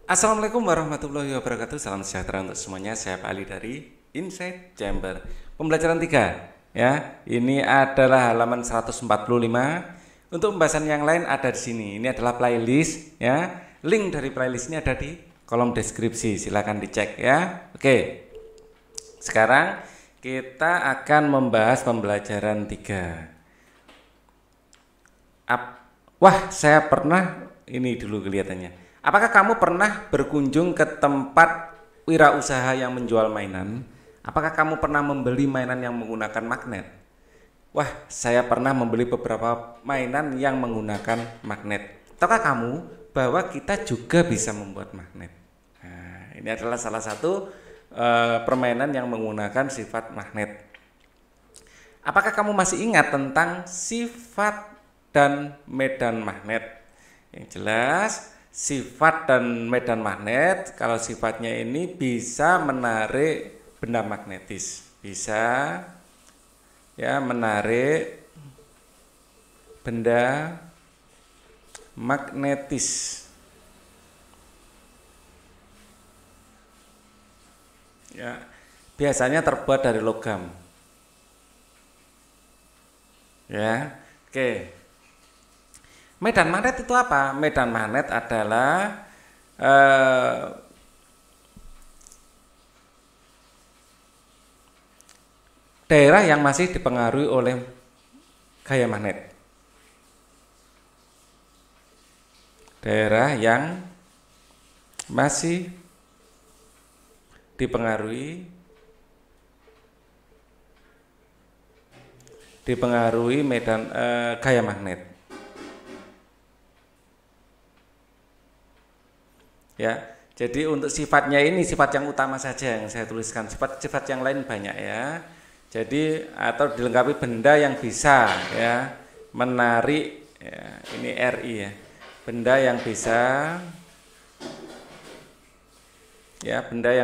Assalamualaikum warahmatullahi wabarakatuh. Salam sejahtera untuk semuanya. Saya Pak Ali dari Inside Chamber. Pembelajaran 3 ya. Ini adalah halaman 145. Untuk pembahasan yang lain ada di sini. Ini adalah playlist ya. Link dari playlist ini ada di kolom deskripsi. Silakan dicek ya. Oke. Sekarang kita akan membahas pembelajaran 3. Wah, saya pernah ini dulu kelihatannya. Apakah kamu pernah berkunjung ke tempat wirausaha yang menjual mainan? Apakah kamu pernah membeli mainan yang menggunakan magnet? Wah, saya pernah membeli beberapa mainan yang menggunakan magnet. Tahukah kamu bahwa kita juga bisa membuat magnet? Nah, ini adalah salah satu permainan yang menggunakan sifat magnet. Apakah kamu masih ingat tentang sifat dan medan magnet? Yang jelas, sifat dan medan magnet, kalau sifatnya ini bisa menarik benda magnetis, bisa ya menarik benda magnetis. Ya, biasanya terbuat dari logam. Ya, oke. Medan magnet itu apa? Medan magnet adalah daerah yang masih dipengaruhi oleh gaya magnet. Daerah yang masih dipengaruhi medan gaya magnet. Ya, jadi untuk sifatnya ini sifat yang utama saja yang saya tuliskan. Sifat-sifat yang lain banyak ya. Jadi atau dilengkapi benda yang bisa ya menarik ya, ini RI ya. Benda yang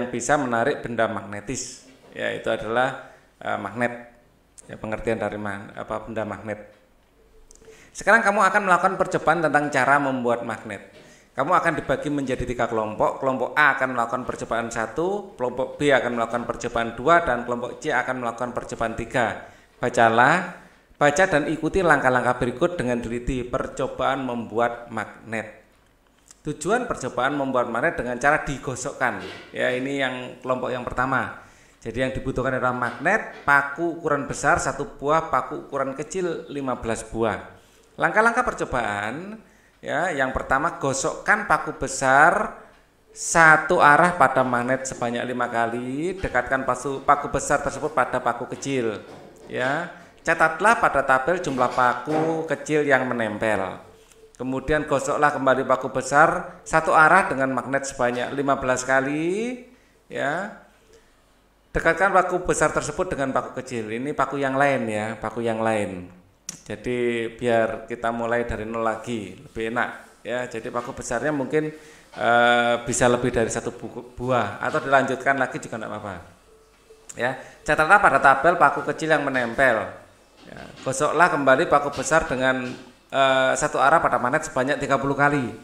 bisa menarik benda magnetis. Ya, itu adalah magnet. Ya, pengertian dari benda magnet. Sekarang kamu akan melakukan percobaan tentang cara membuat magnet. Kamu akan dibagi menjadi 3 kelompok. Kelompok A akan melakukan percobaan 1, kelompok B akan melakukan percobaan 2, dan kelompok C akan melakukan percobaan 3. Baca dan ikuti langkah-langkah berikut dengan teliti. Percobaan membuat magnet. Tujuan percobaan membuat magnet dengan cara digosokkan. Ya, ini yang kelompok yang pertama. Jadi yang dibutuhkan adalah magnet, paku ukuran besar 1 buah, paku ukuran kecil 15 buah. Langkah-langkah percobaan. Ya, yang pertama, gosokkan paku besar satu arah pada magnet sebanyak 5 kali. Dekatkan paku besar tersebut pada paku kecil. Ya, catatlah pada tabel jumlah paku kecil yang menempel. Kemudian gosoklah kembali paku besar satu arah dengan magnet sebanyak 15 kali. Ya, dekatkan paku besar tersebut dengan paku kecil. Ini paku yang lain ya, paku yang lain. Jadi biar kita mulai dari nol lagi lebih enak ya. Jadi paku besarnya mungkin bisa lebih dari 1 buah atau dilanjutkan lagi juga tidak apa-apa. Ya, catatlah pada tabel paku kecil yang menempel. Ya, gosoklah kembali paku besar dengan satu arah pada magnet sebanyak 30 kali.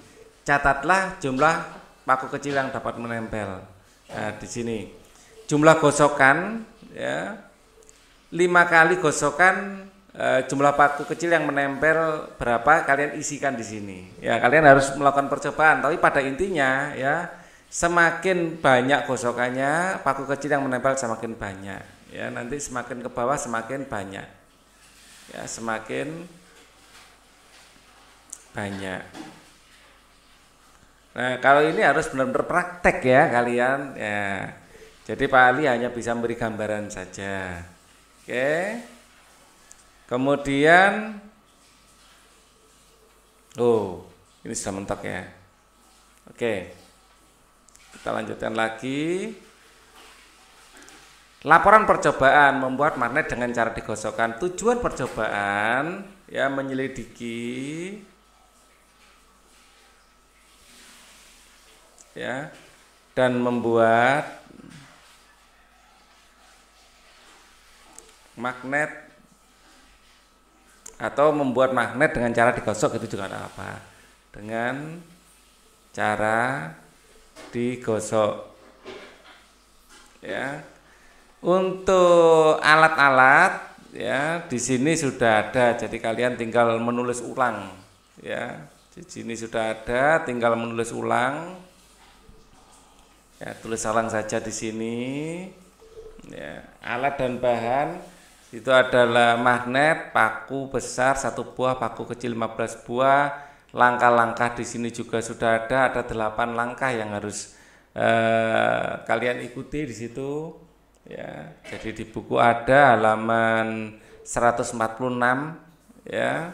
Catatlah jumlah paku kecil yang dapat menempel. Nah, di sini jumlah gosokan ya 5 kali gosokan. Jumlah paku kecil yang menempel berapa kalian isikan di sini. Ya, kalian harus melakukan percobaan. Tapi pada intinya ya, semakin banyak gosokannya, paku kecil yang menempel semakin banyak. Ya, nanti semakin ke bawah semakin banyak. Ya, semakin banyak. Nah, kalau ini harus benar-benar praktek ya kalian. Ya. Jadi Pak Ali hanya bisa memberi gambaran saja. Oke. Kemudian ini sudah mentok ya. Oke. Kita lanjutkan lagi. Laporan percobaan membuat magnet dengan cara digosokkan. Tujuan percobaan ya menyelidiki ya dan membuat magnet atau membuat magnet dengan cara digosok, itu juga ada apa, dengan cara digosok. Ya. Untuk alat-alat ya di sini sudah ada, jadi kalian tinggal menulis ulang. Ya, di sini sudah ada, tinggal menulis ulang. Ya, tulis ulang saja di sini. Ya, alat dan bahan itu adalah magnet, paku besar 1 buah, paku kecil 15 buah. Langkah-langkah di sini juga sudah ada 8 langkah yang harus kalian ikuti di situ. Ya, jadi di buku ada halaman 146 ya.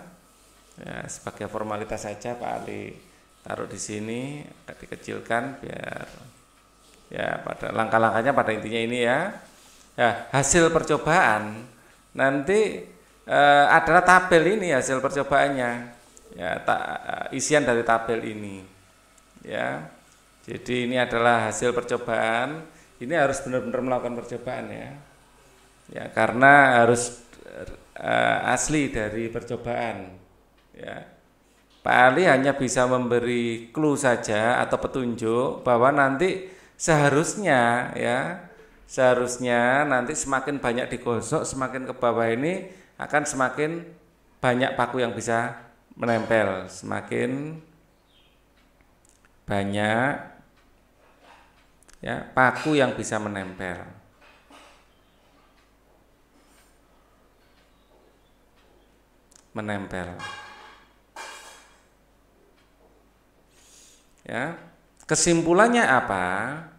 Ya, sebagai formalitas saja Pak Ali taruh di sini, dikecilkan biar ya pada langkah-langkahnya pada intinya ini ya. Ya, hasil percobaan nanti adalah tabel ini hasil percobaannya. Ya, isian dari tabel ini. Ya. Jadi ini adalah hasil percobaan. Ini harus benar-benar melakukan percobaan ya. Ya, karena harus asli dari percobaan. Ya. Pak Ali hanya bisa memberi clue saja atau petunjuk bahwa nanti seharusnya nanti semakin banyak digosok, semakin ke bawah ini akan semakin banyak paku yang bisa menempel, semakin banyak ya paku yang bisa menempel. Ya. Kesimpulannya apa?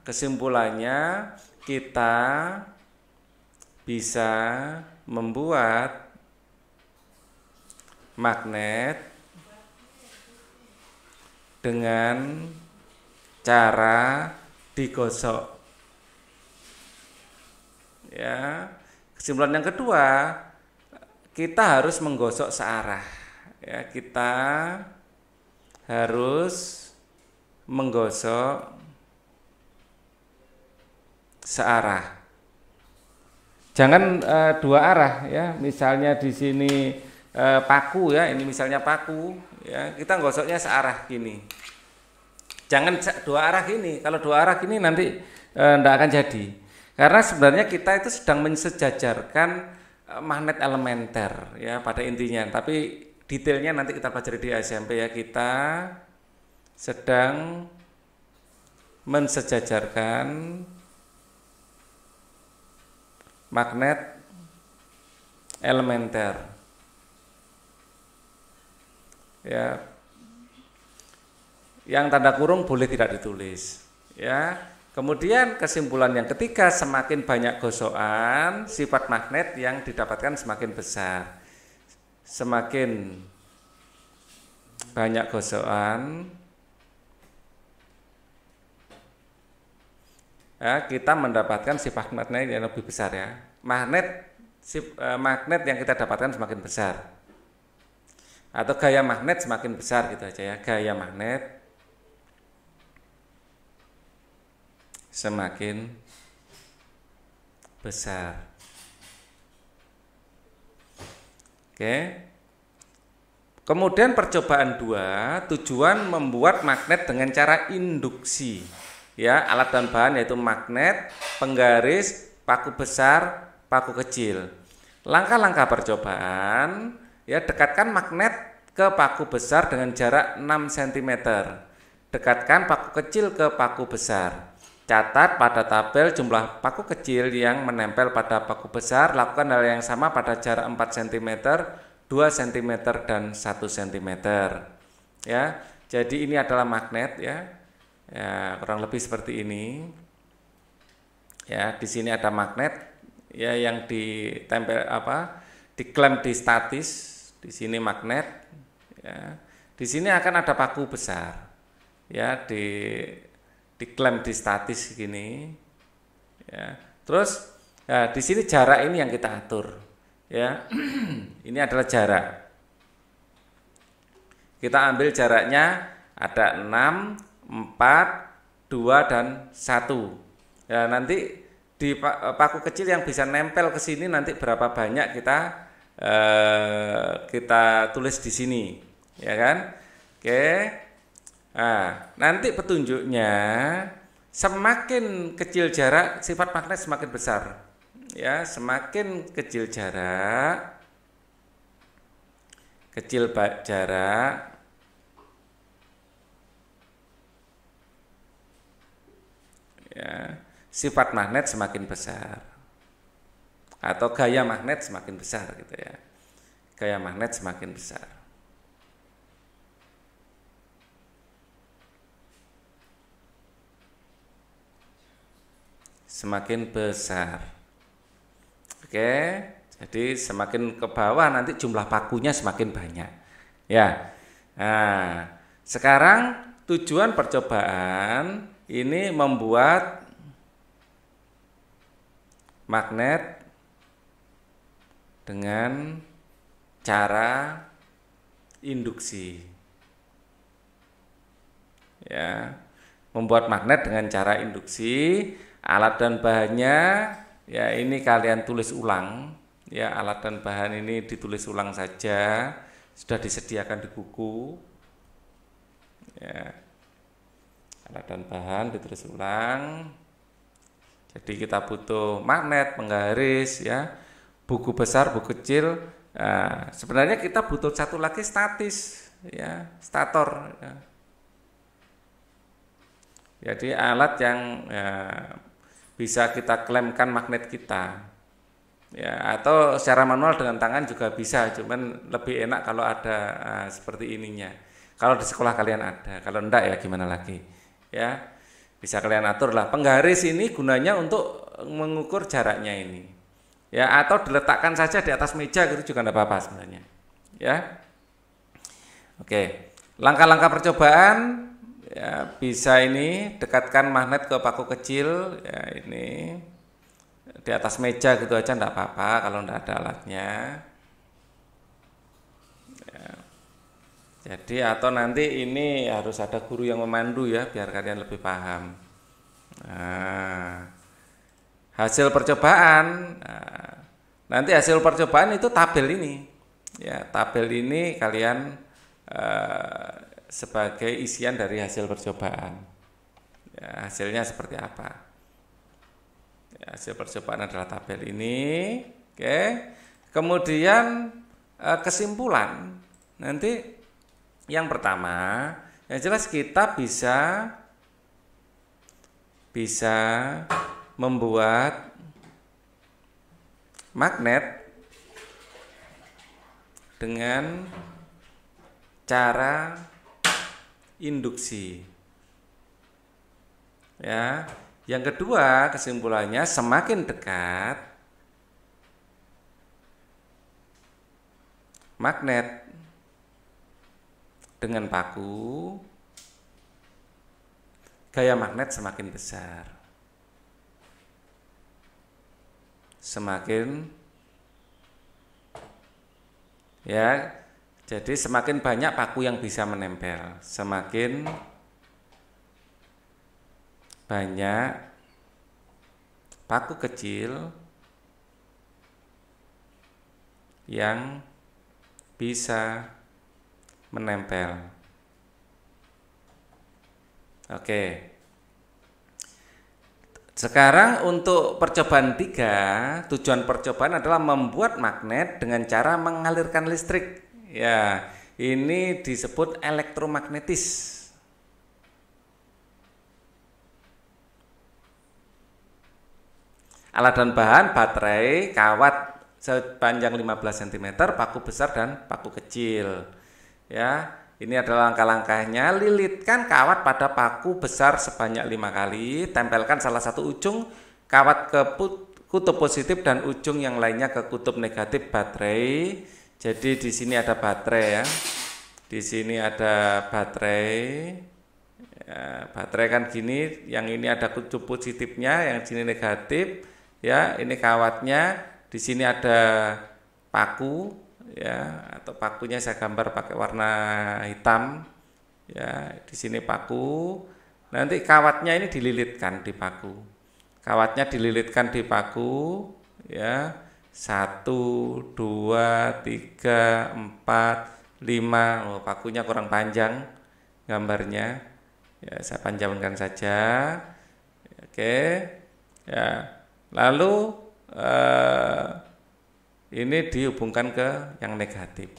Kesimpulannya kita bisa membuat magnet dengan cara digosok. Ya. Kesimpulan yang kedua, kita harus menggosok searah. Ya, kita harus menggosok searah. Jangan dua arah ya. Misalnya di sini paku ya, ini misalnya paku ya, kita gosoknya searah gini. Jangan dua arah gini. Kalau dua arah gini nanti tidak akan jadi. Karena sebenarnya kita itu sedang mensejajarkan magnet elementer ya pada intinya. Tapi detailnya nanti kita pelajari di SMP ya. Kita sedang mensejajarkan magnet elementer ya, yang tanda kurung boleh tidak ditulis ya. Kemudian kesimpulan yang ketiga, semakin banyak gosokan sifat magnet yang didapatkan semakin besar. Semakin banyak gosokan ya, kita mendapatkan sifat magnet yang lebih besar ya. Magnet yang kita dapatkan semakin besar. Atau gaya magnet semakin besar gitu aja ya. Gaya magnet semakin besar. Oke. Kemudian percobaan 2, tujuan membuat magnet dengan cara induksi. Ya, alat dan bahan yaitu magnet, penggaris, paku besar, paku kecil. Langkah-langkah percobaan, ya, dekatkan magnet ke paku besar dengan jarak 6 cm. Dekatkan paku kecil ke paku besar. Catat pada tabel jumlah paku kecil yang menempel pada paku besar. Lakukan hal yang sama pada jarak 4 cm, 2 cm dan 1 cm. Ya, jadi ini adalah magnet ya. Ya, kurang lebih seperti ini. Ya, di sini ada magnet ya yang ditempel diklem di statis. Di sini magnet ya. Di sini akan ada paku besar. Ya, diklem di statis gini. Ya. Terus ya, di sini jarak ini yang kita atur. Ya. Ini adalah jarak. Kita ambil jaraknya ada 6, 4, 2 dan 1. Ya, nanti di paku kecil yang bisa nempel ke sini nanti berapa banyak kita tulis di sini, ya kan? Oke. Nah, nanti petunjuknya Semakin kecil jarak, sifat magnet semakin besar. Ya, semakin kecil jarak, ya, sifat magnet semakin besar. Atau gaya magnet semakin besar gitu ya. Gaya magnet semakin besar. Semakin besar. Oke, jadi semakin ke bawah nanti jumlah pakunya semakin banyak. Ya. Nah, sekarang tujuan percobaan ini membuat magnet dengan cara induksi. Ya. Membuat magnet dengan cara induksi. Alat dan bahannya ya ini kalian tulis ulang ya, alat dan bahan ini ditulis ulang saja, sudah disediakan di buku ya. Alat dan bahan ditulis ulang. Jadi kita butuh magnet, penggaris ya, buku besar, buku kecil. Nah, sebenarnya kita butuh satu lagi statis ya, stator ya. Jadi alat yang ya, bisa kita klaimkan magnet kita ya, atau secara manual dengan tangan juga bisa, cuman lebih enak kalau ada seperti ininya. Kalau di sekolah kalian ada, kalau enggak ya gimana lagi ya, bisa kalian atur lah. Penggaris ini gunanya untuk mengukur jaraknya ini ya, atau diletakkan saja di atas meja gitu juga enggak apa-apa sebenarnya ya. Oke, langkah-langkah percobaan ya, bisa ini dekatkan magnet ke paku kecil ya, ini di atas meja gitu aja enggak apa-apa kalau enggak ada alatnya ya. Jadi atau nanti ini harus ada guru yang memandu ya, biar kalian lebih paham. Nah, hasil percobaan, nanti hasil percobaan itu tabel ini ya, tabel ini kalian sebagai isian dari hasil percobaan ya, hasilnya seperti apa ya, hasil percobaan adalah tabel ini. Oke, kemudian kesimpulan nanti yang pertama yang jelas kita bisa membuat magnet dengan cara induksi ya. Yang kedua kesimpulannya, semakin dekat magnet dengan paku, gaya magnet semakin besar, semakin ya. Jadi semakin banyak paku yang bisa menempel, semakin banyak paku kecil yang bisa menempel. Oke. Sekarang untuk percobaan 3, tujuan percobaan adalah membuat magnet dengan cara mengalirkan listrik. Ya, ini disebut elektromagnetis. Alat dan bahan baterai, kawat sepanjang 15 cm, paku besar dan paku kecil. Ya, ini adalah langkah-langkahnya. Lilitkan kawat pada paku besar sebanyak 5 kali, tempelkan salah satu ujung kawat ke kutub positif dan ujung yang lainnya ke kutub negatif baterai. Jadi di sini ada baterai ya. Di sini ada baterai. Ya, baterai kan gini, yang ini ada kutub positifnya, yang sini negatif. Ya, ini kawatnya. Di sini ada paku ya, atau pakunya saya gambar pakai warna hitam. Ya, di sini paku. Nanti kawatnya ini dililitkan di paku. Kawatnya dililitkan di paku ya. 1, 2, 3, 4, 5. Oh, pakunya kurang panjang gambarnya ya, saya panjangkan saja. Oke, ya. Lalu ini dihubungkan ke yang negatif.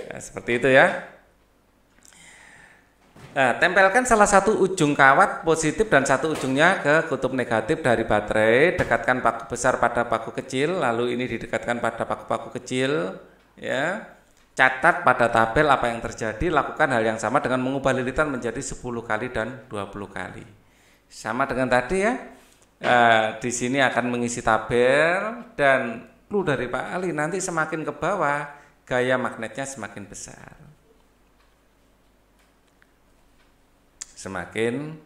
Ya, seperti itu ya. Nah, tempelkan salah satu ujung kawat positif dan satu ujungnya ke kutub negatif dari baterai. Dekatkan paku besar pada paku kecil, lalu ini didekatkan pada paku-paku kecil. Ya, catat pada tabel apa yang terjadi. Lakukan hal yang sama dengan mengubah lilitan menjadi 10 kali dan 20 kali. Sama dengan tadi ya. Di sini akan mengisi tabel dan clue dari Pak Ali, nanti semakin ke bawah gaya magnetnya semakin besar. Semakin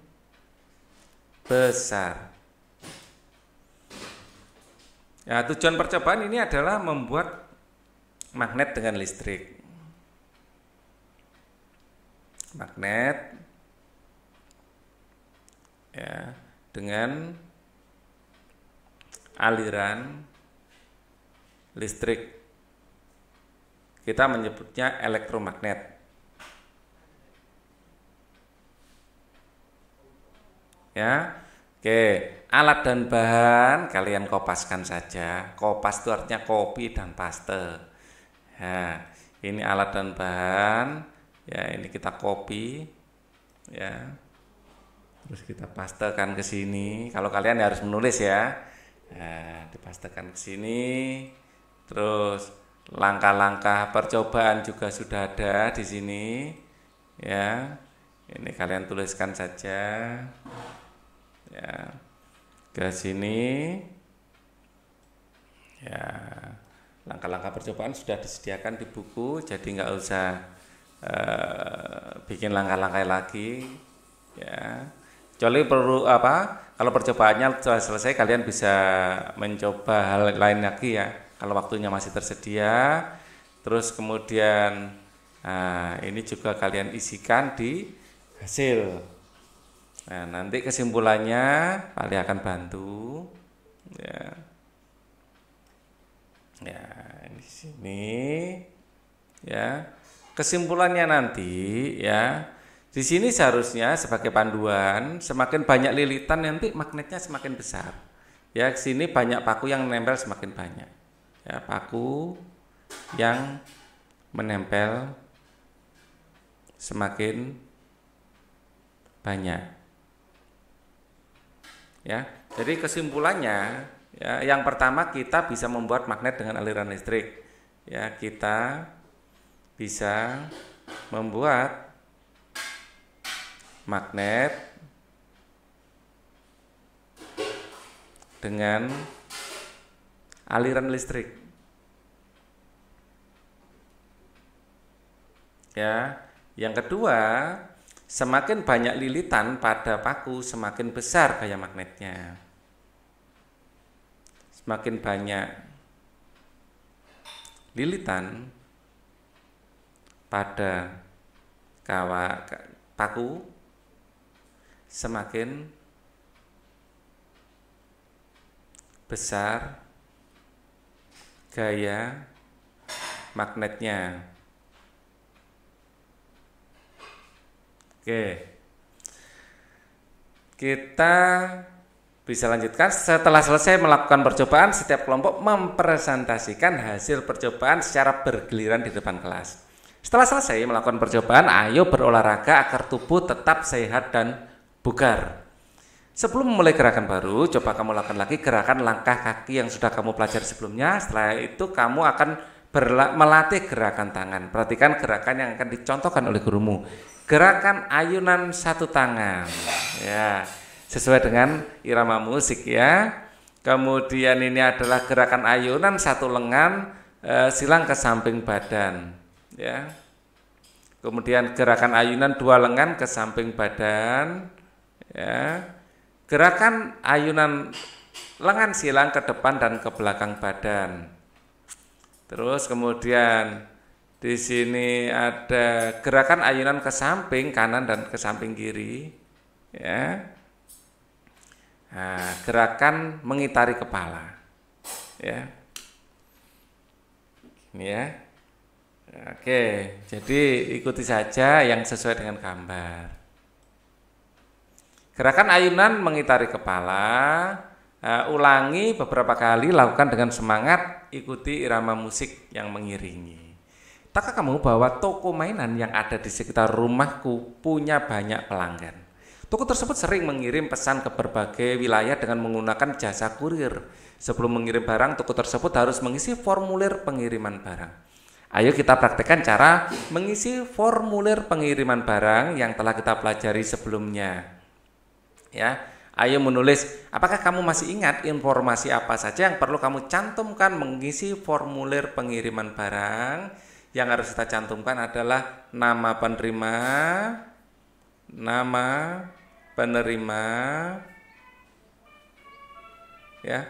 besar. Ya, tujuan percobaan ini adalah membuat magnet dengan listrik. Magnet ya, dengan aliran listrik. Kita menyebutnya elektromagnet. Ya, oke. Alat dan bahan kalian kopaskan saja. Kopas itu artinya kopi dan paste. Nah, ini alat dan bahan. Ya, ini kita kopi. Ya, terus kita pastekan ke sini. Kalau kalian harus menulis ya. Nah, dipastekan ke sini. Terus langkah-langkah percobaan juga sudah ada di sini. Ya, ini kalian tuliskan saja. Ya, ke sini. Ya, langkah-langkah percobaan sudah disediakan di buku, jadi nggak usah bikin langkah-langkah lagi. Ya, kecuali perlu apa? Kalau percobaannya sudah selesai, kalian bisa mencoba hal lain lagi ya. Kalau waktunya masih tersedia, terus kemudian ini juga kalian isikan di hasil. Nah, nanti kesimpulannya Ali akan bantu. Ya, ya di sini. Ya, kesimpulannya nanti ya. Di sini seharusnya sebagai panduan, semakin banyak lilitan nanti magnetnya semakin besar. Ya, ke sini banyak paku yang menempel semakin banyak. Ya, paku yang menempel semakin banyak. Ya, jadi kesimpulannya ya, yang pertama kita bisa membuat magnet dengan aliran listrik. Ya, kita bisa membuat magnet dengan aliran listrik. Ya, yang kedua, semakin banyak lilitan pada paku, semakin besar gaya magnetnya. Semakin banyak lilitan pada paku, semakin besar gaya magnetnya. Oke, kita bisa lanjutkan. Setelah selesai melakukan percobaan, setiap kelompok mempresentasikan hasil percobaan secara bergiliran di depan kelas. Setelah selesai melakukan percobaan, ayo berolahraga agar tubuh tetap sehat dan bugar. Sebelum memulai gerakan baru, coba kamu lakukan lagi gerakan langkah kaki yang sudah kamu pelajari sebelumnya. Setelah itu kamu akan melatih gerakan tangan. Perhatikan gerakan yang akan dicontohkan oleh gurumu. Gerakan ayunan satu tangan, ya, sesuai dengan irama musik ya. Kemudian ini adalah gerakan ayunan satu lengan silang ke samping badan, ya. Kemudian gerakan ayunan dua lengan ke samping badan, ya. Gerakan ayunan lengan silang ke depan dan ke belakang badan. Terus kemudian di sini ada gerakan ayunan ke samping kanan dan ke samping kiri, ya. Nah, gerakan mengitari kepala, ya. Ini ya. Oke, jadi ikuti saja yang sesuai dengan gambar. Gerakan ayunan mengitari kepala, ulangi beberapa kali, lakukan dengan semangat, ikuti irama musik yang mengiringi. Tahukah kamu bahwa toko mainan yang ada di sekitar rumahku punya banyak pelanggan? Toko tersebut sering mengirim pesan ke berbagai wilayah dengan menggunakan jasa kurir. Sebelum mengirim barang, toko tersebut harus mengisi formulir pengiriman barang. Ayo kita praktekkan cara mengisi formulir pengiriman barang yang telah kita pelajari sebelumnya. Ya, ayo menulis. Apakah kamu masih ingat informasi apa saja yang perlu kamu cantumkan mengisi formulir pengiriman barang? Yang harus kita cantumkan adalah nama penerima, ya,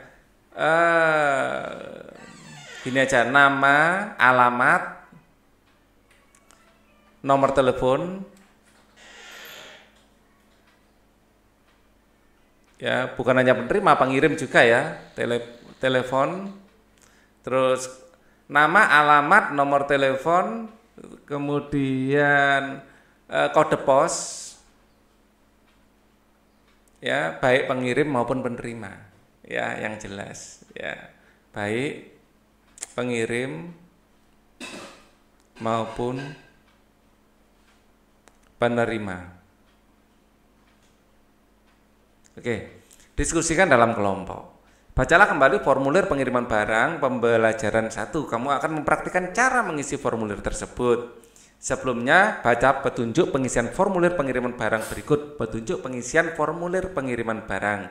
gini aja, nama, alamat, nomor telepon, ya, bukan hanya penerima, pengirim juga ya, telepon, terus nama, alamat, nomor telepon, kemudian kode pos, ya, baik pengirim maupun penerima, ya, yang jelas, ya, baik pengirim maupun penerima. Oke, diskusikan dalam kelompok. Bacalah kembali formulir pengiriman barang pembelajaran 1. Kamu akan mempraktikkan cara mengisi formulir tersebut. Sebelumnya, baca petunjuk pengisian formulir pengiriman barang berikut. Petunjuk pengisian formulir pengiriman barang.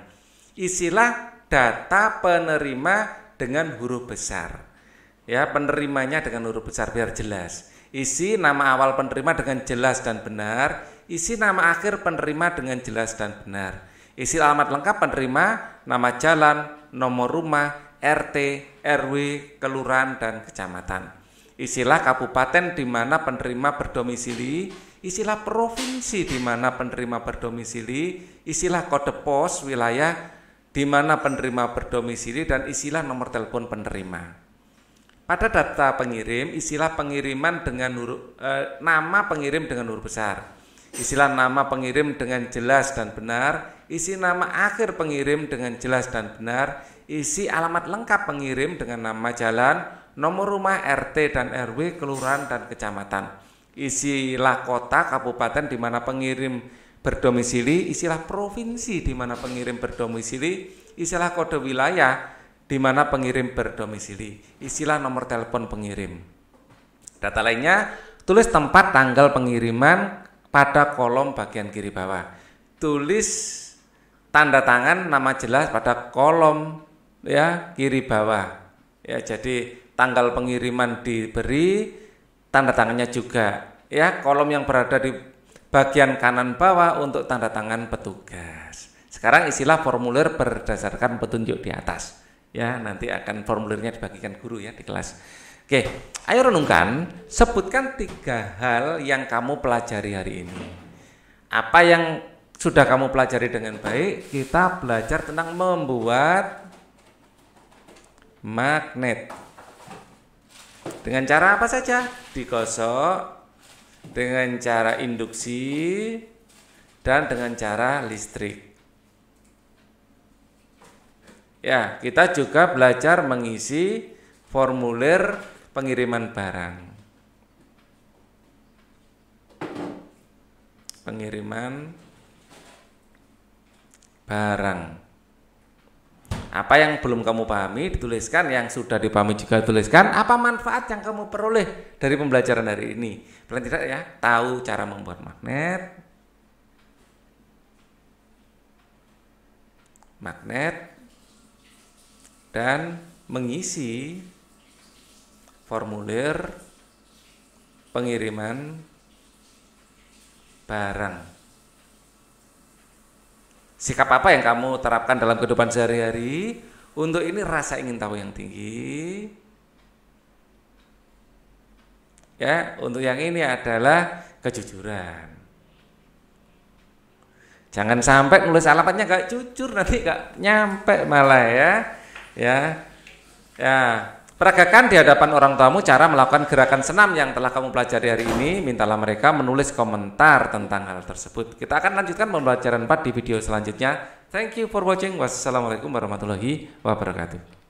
Isilah data penerima dengan huruf besar. Ya, penerimanya dengan huruf besar biar jelas. Isi nama awal penerima dengan jelas dan benar. Isi nama akhir penerima dengan jelas dan benar. Isi alamat lengkap penerima, nama jalan, nomor rumah, RT, RW, kelurahan, dan kecamatan. Isilah kabupaten di mana penerima berdomisili, isilah provinsi di mana penerima berdomisili, isilah kode pos wilayah di mana penerima berdomisili, dan isilah nomor telepon penerima. Pada data pengirim, isilah pengiriman dengan nama pengirim dengan huruf besar. Isilah nama pengirim dengan jelas dan benar, isi nama akhir pengirim dengan jelas dan benar, isi alamat lengkap pengirim dengan nama jalan, nomor rumah, RT dan RW, kelurahan dan kecamatan. Isilah kota, kabupaten di mana pengirim berdomisili, isilah provinsi di mana pengirim berdomisili, isilah kode wilayah di mana pengirim berdomisili, isilah nomor telepon pengirim. Data lainnya, tulis tempat tanggal pengiriman pada kolom bagian kiri bawah. Tulis tanda tangan nama jelas pada kolom ya kiri bawah. Ya, jadi tanggal pengiriman diberi, tanda tangannya juga. Ya, kolom yang berada di bagian kanan bawah untuk tanda tangan petugas. Sekarang isilah formulir berdasarkan petunjuk di atas. Ya, nanti akan formulirnya dibagikan guru ya di kelas. Oke, ayo renungkan, sebutkan 3 hal yang kamu pelajari hari ini. Apa yang sudah kamu pelajari dengan baik? Kita belajar tentang membuat magnet. Dengan cara apa saja? Digosok, dengan cara induksi, dan dengan cara listrik. Ya, kita juga belajar mengisi formulir pengiriman barang. Pengiriman barang. Apa yang belum kamu pahami dituliskan, yang sudah dipahami juga tuliskan. Apa manfaat yang kamu peroleh dari pembelajaran hari ini? Paling tidak ya, tahu cara membuat magnet dan mengisi formulir pengiriman barang. Sikap apa yang kamu terapkan dalam kehidupan sehari-hari? Untuk ini rasa ingin tahu yang tinggi. Ya, untuk yang ini adalah kejujuran. Jangan sampai nulis alamatnya gak jujur, nanti gak nyampe malah ya. Ya. Peragakan di hadapan orang tuamu cara melakukan gerakan senam yang telah kamu pelajari hari ini. Mintalah mereka menulis komentar tentang hal tersebut. Kita akan lanjutkan pembelajaran 4 di video selanjutnya. Thank you for watching. Wassalamualaikum warahmatullahi wabarakatuh.